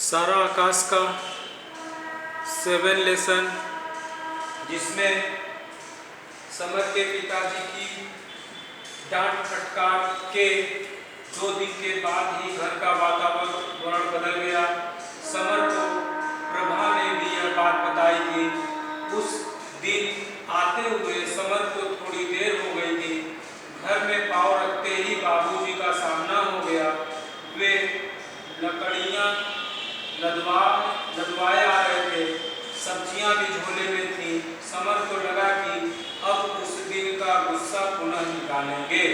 सारा आकाश का 7 लेसन, जिसमें समर के पिताजी की डांट फटकार के 2 दिन के बाद ही घर का वातावरण बदल गया। समर को प्रभा ने भी यह बात बताई थी। उस दिन आते हुए समर को थोड़ी देर हो गई थी। घर में पाँव रखते ही बाबूजी का सामना हो गया। वे लकड़ियाँ लदवाए आ रहे थे, सब्जियां भी झोले में थी। समर को लगा कि अब उस दिन का गुस्सा पुनः निकालेंगे,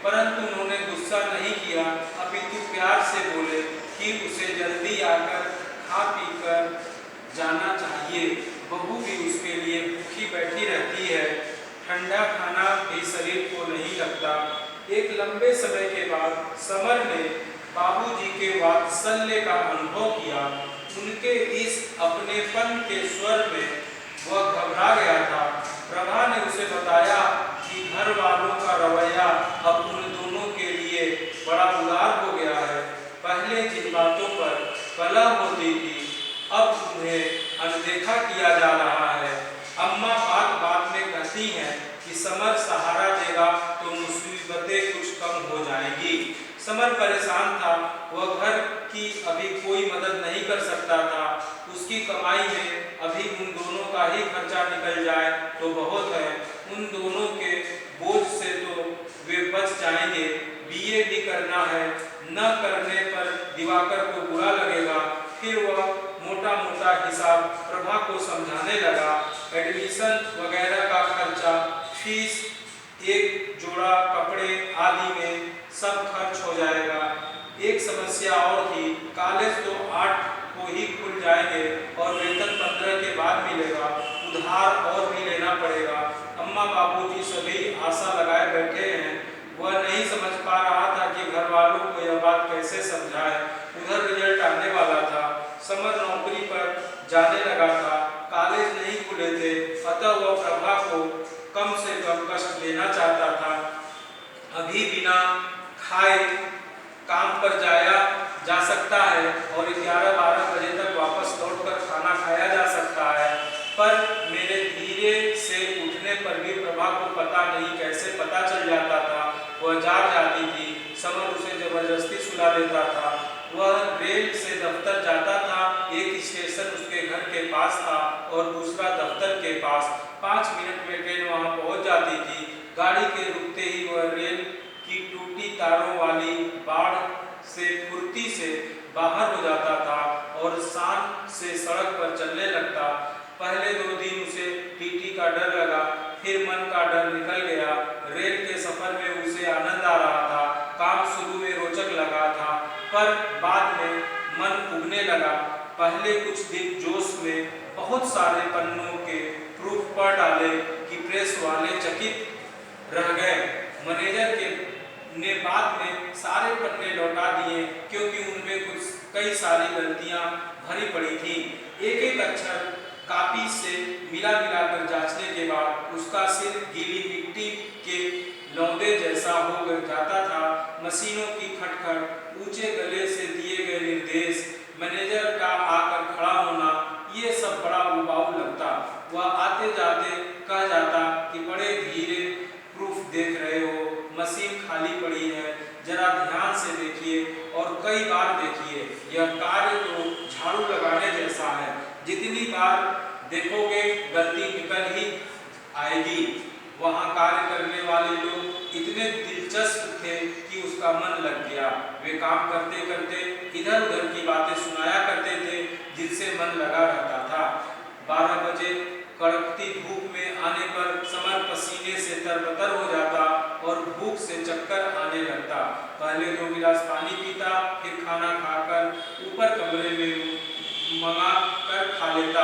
परंतु उन्होंने गुस्सा नहीं किया, अपितु प्यार से बोले कि उसे जल्दी आकर खा पी कर जाना चाहिए। बहू भी उसके लिए भूखी बैठी रहती है, ठंडा खाना भी शरीर को नहीं लगता। एक लंबे समय के बाद समर ने बाबूजी के वात्सल्य का अनुभव किया। उनके इस अपनेपन के स्वर में वह घबरा गया था। प्रभा ने उसे बताया कि घर वालों का रवैया अब उन दोनों के लिए बड़ा उदार हो गया है। पहले जिन बातों पर कलह होती थी, अब उन्हें अनदेखा किया जा रहा है। अम्मा बात बात में कहती हैं कि समर सहारा देगा तो मुसीबतें कुछ कम हो जाएंगी। समर परेशान था। वह घर की अभी कोई मदद नहीं कर सकता था। उसकी कमाई में अभी उन दोनों का ही खर्चा निकल जाए तो बहुत है। उन दोनों के बोझ से तो वे बच जाएंगे। बीए भी करना है, न करने पर दिवाकर को बुरा लगेगा। फिर वह मोटा मोटा हिसाब प्रभा को समझाने लगा। एडमिशन वगैरह का खर्चा, फीस, एक जोड़ा कपड़े आदि में सब खर्च हो जाएगा। एक समस्या और थी, कॉलेज तो 8 को ही खुल जाएंगे और वेतन 15 के बाद मिलेगा। उधार और भी लेना पड़ेगा। अम्मा बाबूजी सभी आशा लगाए बैठे हैं। वह नहीं समझ पा रहा था कि घर वालों को यह बात कैसे समझाए। उधर रिजल्ट आने वाला था। समर नौकरी पर जाने लगा था। कॉलेज नहीं खुले थे, अतः वह प्रभा को कम से कम कष्ट देना चाहता था। अभी बिना खाए काम पर जाया जा सकता है और 11-12 बजे तक वापस लौटकर खाना खाया जा सकता है। पर मेरे धीरे से उठने पर भी प्रभा को पता नहीं कैसे पता चल जाता था। वह जाग जाती थी। समर उसे जबरदस्ती सुला देता था। वह रेल से दफ्तर जाता था। एक स्टेशन उसके घर के पास था और दूसरा दफ्तर के पास। 5 मिनट में ट्रेन वहां पहुंच जाती थी। गाड़ी के रुकते ही वह रेल की टूटी तारों वाली बाड़ से फुर्ती से बाहर हो जाता था और शान से सड़क पर चलने लगता। पहले 2 दिन उसे टीटी का डर लगा, फिर मन का डर निकल गया। रेल के सफर में उसे आनंद आ रहा था। काम शुरू में रोचक लगा था, पर बाद में मन उगने लगा। पहले कुछ दिन जोश में बहुत सारे पन्नों के प्रूफ पढ़ डाले कि प्रेस वाले चकित रह गए। मैनेजर ने बाद में सारे पन्ने लौटा दिए, क्योंकि उनमें कई सारी गलतियां भरी पड़ी थी। एक अक्षर कॉपी से मिला कर जांचने के बाद उसका सिर गीली मिट्टी के लौंदे जैसा हो जाता था। मशीनों की खटखट, ऊंचे गले से दिए गए निर्देश, मैनेजर का आकर खड़ा होना, ये सब बड़ा उबाऊ लगता। वह आते जाते कह जाता कि बड़े धीरे प्रूफ देख रहे हो, मशीन खाली पड़ी है, जरा ध्यान से देखिए और कई बार देखिए। यह कार्य तो झाड़ू लगाने जैसा है, जितनी बार देखोगे गलती निकल ही आएगी। वहां कार्य करने वाले लोग इतने दिलचस्प थे कि उसका मन लग गया। वे काम करते करते इधर उधर की बातें सुनाया करते थे, जिनसे मन लगा रहता था। 12 बजे कड़कती धूप में आने पर समर पसीने से तरबतर हो जाता और भूख से चक्कर आने लगता। पहले 2 गिलास पानी पीता, फिर खाना खाकर ऊपर कमरे में मंगा कर खा लेता।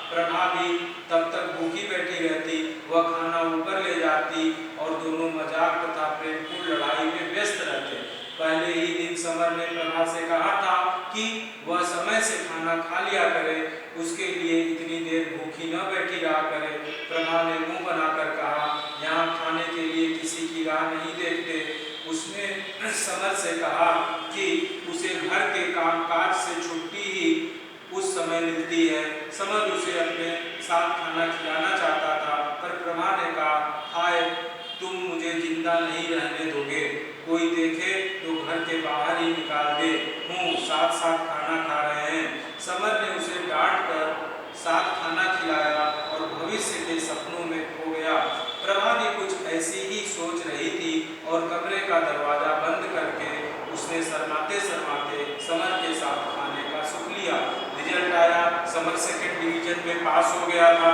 प्रभा भी तब तक भूखी बैठी रहती। वह खाना ऊपर ले जाती और दोनों मजाक तथा प्रेमपूर्ण लड़ाई में व्यस्त रहते। पहले ही दिन समर ने प्रभा से कहा था कि वह समय से खाना खा लिया करे, उसके लिए इतनी देर भूखी न बैठी रहा करे। प्रभा ने मुंह बनाकर कहा, यहाँ खाने के लिए किसी की राह नहीं देखते। उसने समर से कहा कि उसे घर के कामकाज से छुट्टी ही समय मिलती है। समर उसे अपने साथ खाना खिलाना चाहता था, पर प्रभा ने कहा, हाय, तुम मुझे जिंदा नहीं रहने दोगे, कोई देखे तो घर के बाहर ही निकाल दे, हूँ साथ साथ खाना खा रहे हैं। समर ने उसे डांट कर साथ खाना खिलाया और भविष्य के सपनों में खो गया। प्रभा भी कुछ ऐसी ही सोच रही थी और कमरे का दरवाजा बंद करके उसने शर्माते शर्माते समर के साथ खाने का सुख लिया। रिजल्ट आया, समर सेकंड डिवीजन में पास हो गया था,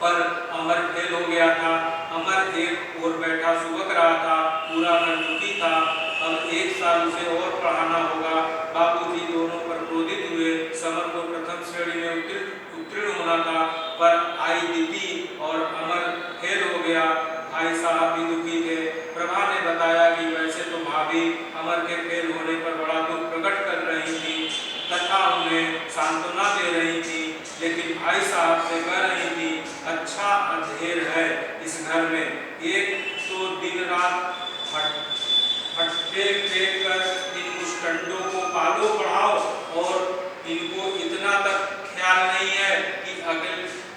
पर अमर फेल हो गया था। अमर एक ओर बैठा सुबक रहा था, पूरा घर दुखी था। अब एक साल उसे और पढ़ाना होगा। बाबूजी दोनों पर क्रोधित हुए। समर को प्रथम श्रेणी में उत्तीर्ण होना था, पर आई दीदी और अमर फेल हो गया। भाई साहब भी दुखी थे। प्रभा ने बताया कि वैसे तो भाभी अमर के फेल होने पर बड़ा दुख प्रकट कर रही थी तथा उन्हें सांत्वना दे रही थी, लेकिन भाई साहब से कह रही थी, अच्छा अंधेर है इस घर में, एक तो दिन रात फट्टे फेंक कर इन मुस्टंडों को पालो पढ़ाओ और इनको इतना तक ख्याल नहीं है कि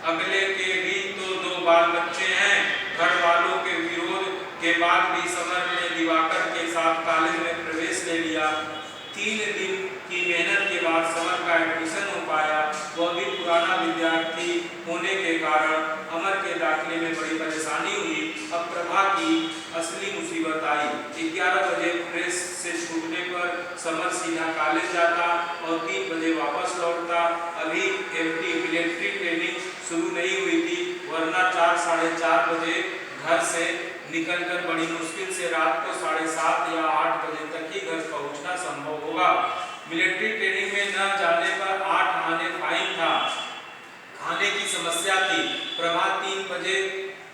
अगले के भी तो दो बाल बच्चे हैं। घर वालों के विरोध के बाद भी समर ने दिवाकर के साथ कॉलेज में प्रवेश ले लिया। 3 दिन की मेहनत के बाद समर का एडमिशन हो पाया। वह भी पुराना विद्यार्थी होने के कारण अमर के दाखिले में बड़ी परेशानी हुई। अब प्रभा की असली मुसीबत आई। 11 बजे प्रेस से छूटने पर समर सीधा कॉलेज जाता और 3 बजे वापस लौटता। अभी एमटी मिलिट्री ट्रेनिंग शुरू नहीं हुई थी, वरना 4 साढ़े 4 बजे घर से निकलकर बड़ी मुश्किल से रात को 7:30 या 8 बजे तक ही घर पहुंचना संभव होगा। मिलिट्री ट्रेनिंग में न जाने पर 8 आने फाइन था। खाने की समस्या थी। प्रभा 3 बजे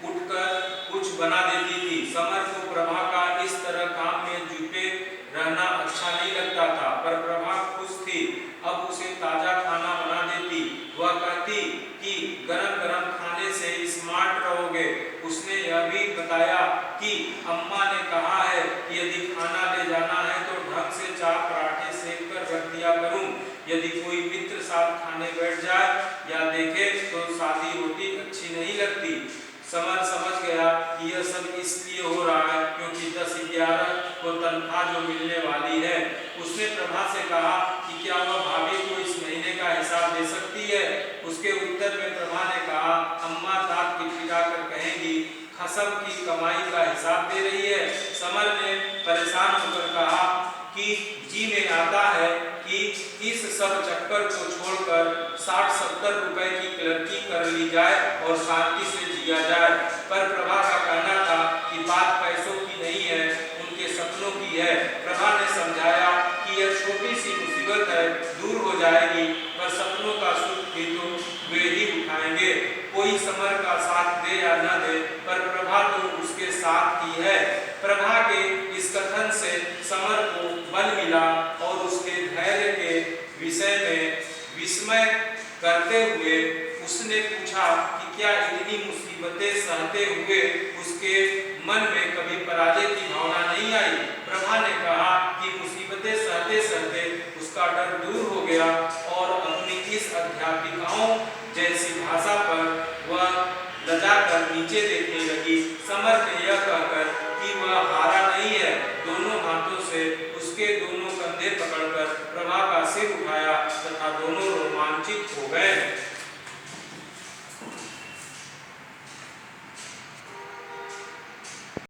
उठकर कुछ बना देती थी। समर को प्रभा का इस तरह काम में जुटे रहना अच्छा नहीं लगता था, पर प्रभा खुश थी। अब उसे ताजा खाना बना देती। वह कहती कि गरम गरम खाने से स्मार्ट रहोगे। उसने यह भी बताया कि अम्मा ने कहा है कि यदि खाना ले जाना है तो ढंग से 4 पराठे सेक कर रख दिया करूं। यदि कोई मित्र साथ खाने बैठ जाए या देखे तो सादी रोटी अच्छी नहीं लगती। समर समझ गया कि यह सब इसलिए हो रहा है क्योंकि 10-11 को तनख्वाह जो मिलने वाली है। उसने प्रभा से कहा कि क्या वह भाभी को इस महीने का हिसाब दे सकती है। उसके उत्तर में प्रभा ने कहा, अम्मा दांत किटकिटा कर कहेंगी, खसम की कमाई का हिसाब दे रही है। समर ने परेशान होकर कहा कि जी में आता है कि इस सब चक्कर को छोड़कर 60-70 रुपए की क्लर्की कर ली जाए और शांति से जिया जाए। पर प्रभा का कहना था कि बात पैसों की नहीं है, उनके सपनों की है। प्रभा ने समझाया कि यह छोटी सी मुसीबत है, दूर हो जाएगी, पर सपनों का सुख भी तो वे ही उठाएंगे। कोई समर का साथ दे या न दे, पर प्रभा तो उसके साथ ही है। प्रभा के इस कथन से समर को बल मिला और उसके धैर्य के विषय में विस्मय करते हुए उसने पूछा कि क्या इतनी मुसीबतें सहते हुए उसके मन में कभी पराजय की भावना नहीं आई। प्रभा ने कहा कि मुसीबतें सहते सहते उसका डर दूर हो गया और अपनी इस अध्यापिकाओं जैसी भाषा पर वह लजाकर नीचे देखने लगी। समर ने यह कहकर कि वह हारा नहीं है, दोनों हाथों से उसके दोनों कंधे पकड़कर प्रभा का सिर उठाया तथा दोनों रोमांचित हो गए।